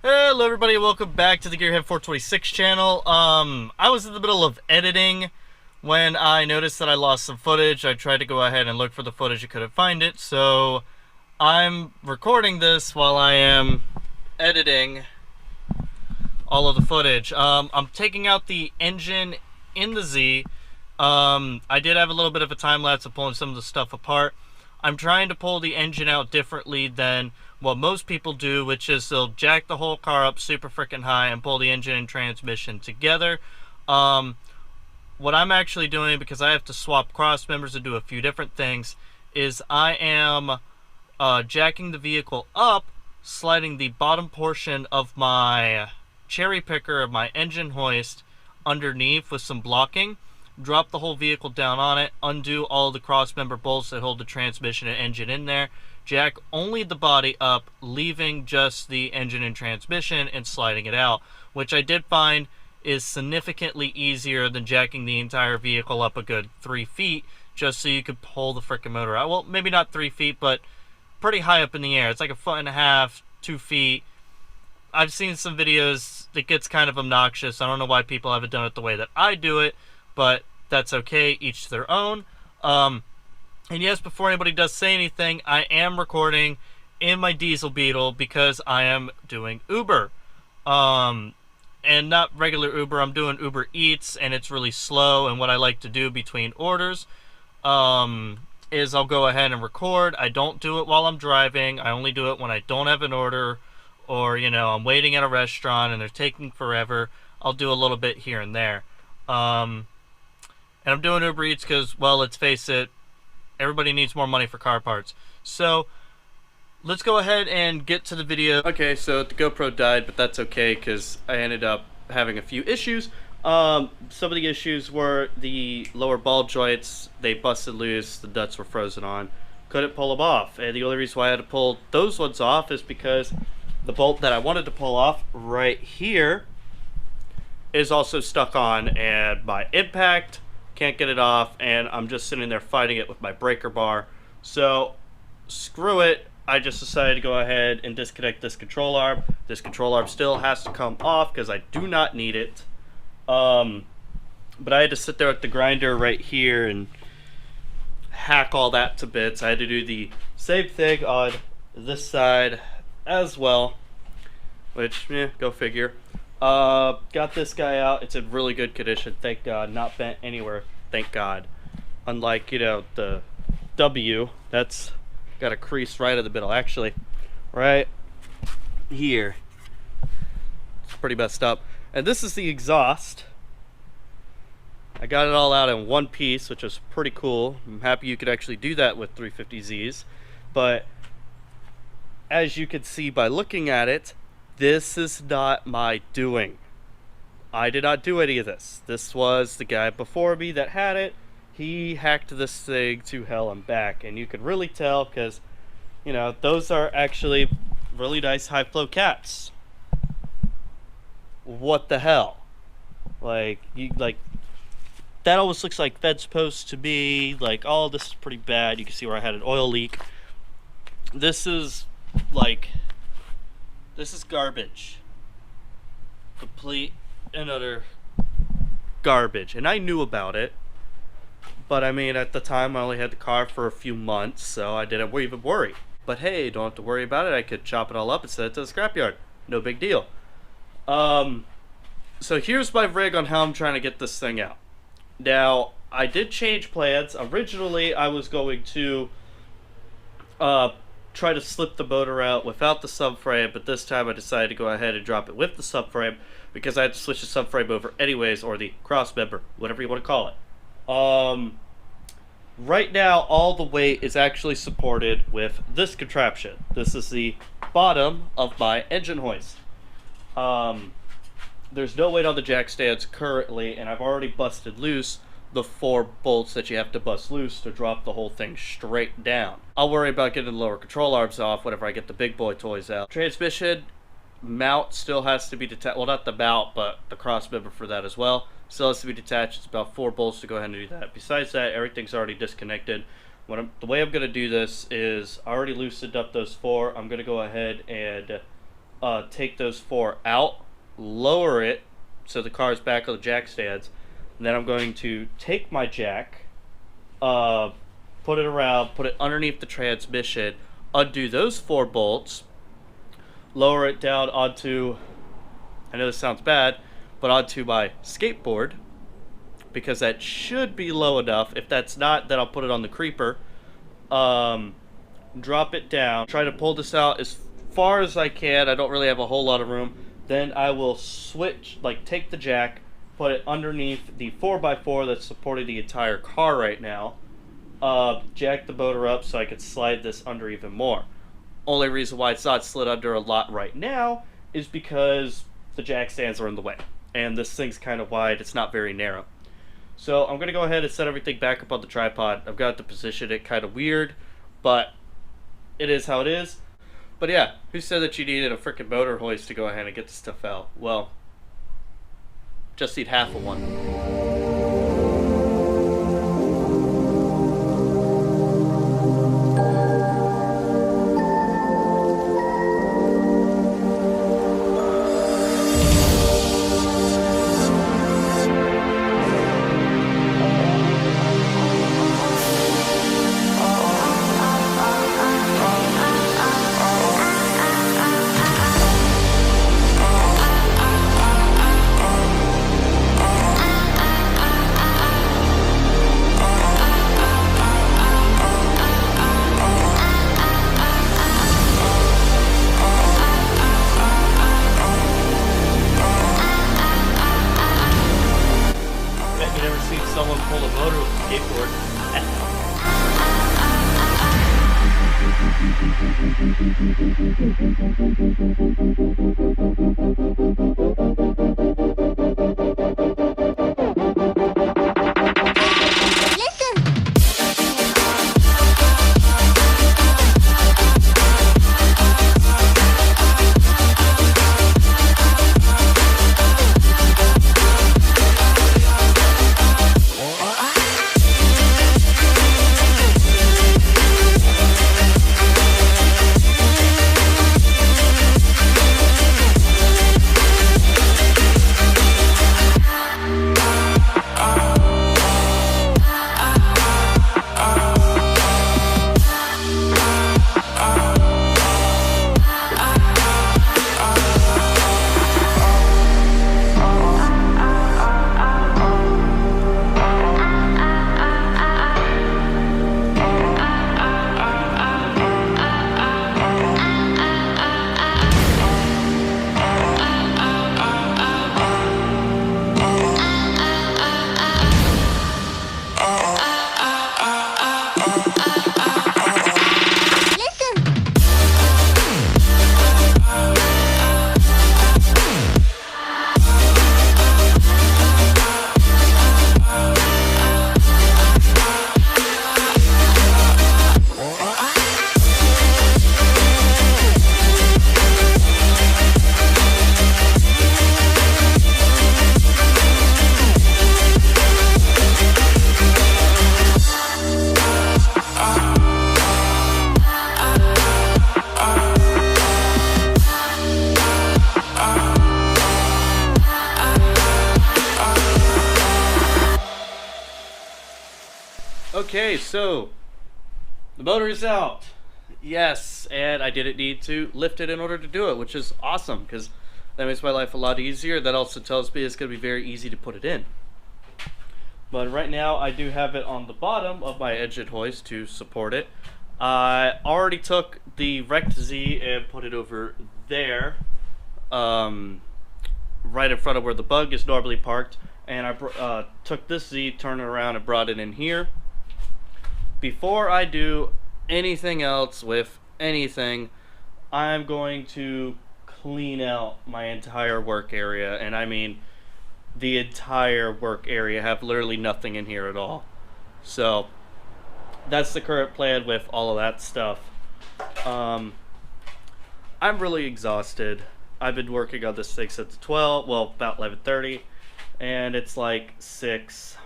Hello everybody, welcome back to the Gearhead 426 channel. I was in the middle of editing when I noticed that I lost some footage. I tried to go ahead and look for the footage, I couldn't find it, so I'm recording this while I am editing all of the footage. I'm taking out the engine in the Z. I did have a little bit of a time lapse of pulling some of the stuff apart. I'm trying to pull the engine out differently than what most people do, which is they'll jack the whole car up super freaking high and pull the engine and transmission together. What I'm actually doing, because I have to swap cross members and do a few different things, is I am jacking the vehicle up, sliding the bottom portion of my cherry picker of my engine hoist underneath with some blocking, drop the whole vehicle down on it, undo all the cross member bolts that hold the transmission and engine in there, jack only the body up, leaving just the engine and transmission and sliding it out, which I did find is significantly easier than jacking the entire vehicle up a good 3 feet just so you could pull the frickin' motor out. Well, maybe not 3 feet, but pretty high up in the air. It's like 1.5 feet, 2 feet. I've seen some videos, it gets kind of obnoxious. I don't know why people haven't done it the way that I do it, but that's okay, each to their own. And yes, before anybody does say anything, I am recording in my diesel Beetle because I am doing Uber. And not regular Uber, I'm doing Uber Eats, and it's really slow. And what I like to do between orders is I'll go ahead and record. I don't do it while I'm driving. I only do it when I don't have an order, or, you know, I'm waiting at a restaurant and they're taking forever. I'll do a little bit here and there. And I'm doing Uber Eats because, well, let's face it, everybody needs more money for car parts. So let's go ahead and get to the video. Okay, so the GoPro died, but that's okay because I ended up having a few issues. Some of the issues were the lower ball joints. They busted loose, the nuts were frozen on. Couldn't pull them off, and the only reason why I had to pull those ones off is because the bolt that I wanted to pull off right here is also stuck on, and my impact can't get it off, and I'm just sitting there fighting it with my breaker bar. So screw it, I just decided to go ahead and disconnect this control arm. This control arm still has to come off because I do not need it. But I had to sit there at the grinder right here and hack all that to bits. I had to do the same thing on this side as well, which, go figure. Got this guy out. It's in really good condition, thank God. Not bent anywhere, thank God. Unlike, you know, the W, that's got a crease right in the middle. Actually, right here. It's pretty messed up. And this is the exhaust. I got it all out in one piece, which is pretty cool. I'm happy you could actually do that with 350Zs. But as you can see by looking at it, this is not my doing. I did not do any of this. This was the guy before me that had it. He hacked this thing to hell and back, and you can really tell because, you know, those are actually really nice high flow caps. What the hell? Like, that almost looks like fence posts to me. Like, oh, this is pretty bad. You can see where I had an oil leak. This is garbage. Complete and utter garbage. And I knew about it. But I mean, at the time, I only had the car for a few months, so I didn't even worry. But hey, don't have to worry about it. I could chop it all up and send it to the scrapyard. No big deal. So here's my rig on how I'm trying to get this thing out. Now, I did change plans. Originally, I was going to try to slip the motor out without the subframe, but this time I decided to go ahead and drop it with the subframe because I had to switch the subframe over anyways, or the cross member, whatever you want to call it. Right now, all the weight is actually supported with this contraption. This is the bottom of my engine hoist. There's no weight on the jack stands currently, and I've already busted loose the 4 bolts that you have to bust loose to drop the whole thing straight down. I'll worry about getting the lower control arms off whenever I get the big boy toys out. Transmission mount still has to be detached. Well, not the mount, but the cross member for that as well. Still has to be detached. It's about 4 bolts to go ahead and do that. Besides that, everything's already disconnected. The way I'm going to do this is I already loosened up those 4. I'm going to go ahead and take those 4 out, lower it so the car is back on the jack stands. And then I'm going to take my jack, put it around, put it underneath the transmission, undo those 4 bolts, lower it down onto, I know this sounds bad, but onto my skateboard, because that should be low enough. If that's not, then I'll put it on the creeper. Drop it down, try to pull this out as far as I can. I don't really have a whole lot of room. Then I will switch, like take the jack, put it underneath the 4x4 that's supporting the entire car right now, jack the motor up so I could slide this under even more. Only reason why it's not slid under a lot right now is because the jack stands are in the way, and this thing's kind of wide, it's not very narrow. So I'm going to go ahead and set everything back up on the tripod. I've got to position it kind of weird, but it is how it is. But yeah, who said that you needed a freaking motor hoist to go ahead and get the stuff out? Well, just need half of one. Someone pull a motor with a skateboard. Okay, so the motor is out. Yes, and I didn't need to lift it in order to do it, which is awesome because that makes my life a lot easier. That also tells me it's going to be very easy to put it in. But right now I do have it on the bottom of my engine hoist to support it. I already took the Rect Z and put it over there, right in front of where the Bug is normally parked. And I took this Z, turned it around, and brought it in here. Before I do anything else with anything, I'm going to clean out my entire work area, and I mean the entire work area. Have literally nothing in here at all. So that's the current plan with all of that stuff. I'm really exhausted. I've been working on this thing since 12, well, about 11:30, and it's like 6.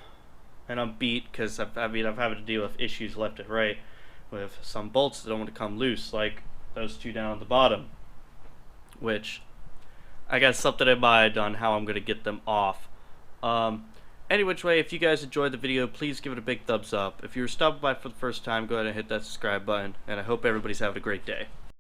And I'm beat because I'm having to deal with issues left and right with some bolts that don't want to come loose, like those two down at the bottom. which I got something in mind on how I'm going to get them off. Any which way, if you guys enjoyed the video, please give it a big thumbs up. If you're stopping by for the first time, go ahead and hit that subscribe button, and I hope everybody's having a great day.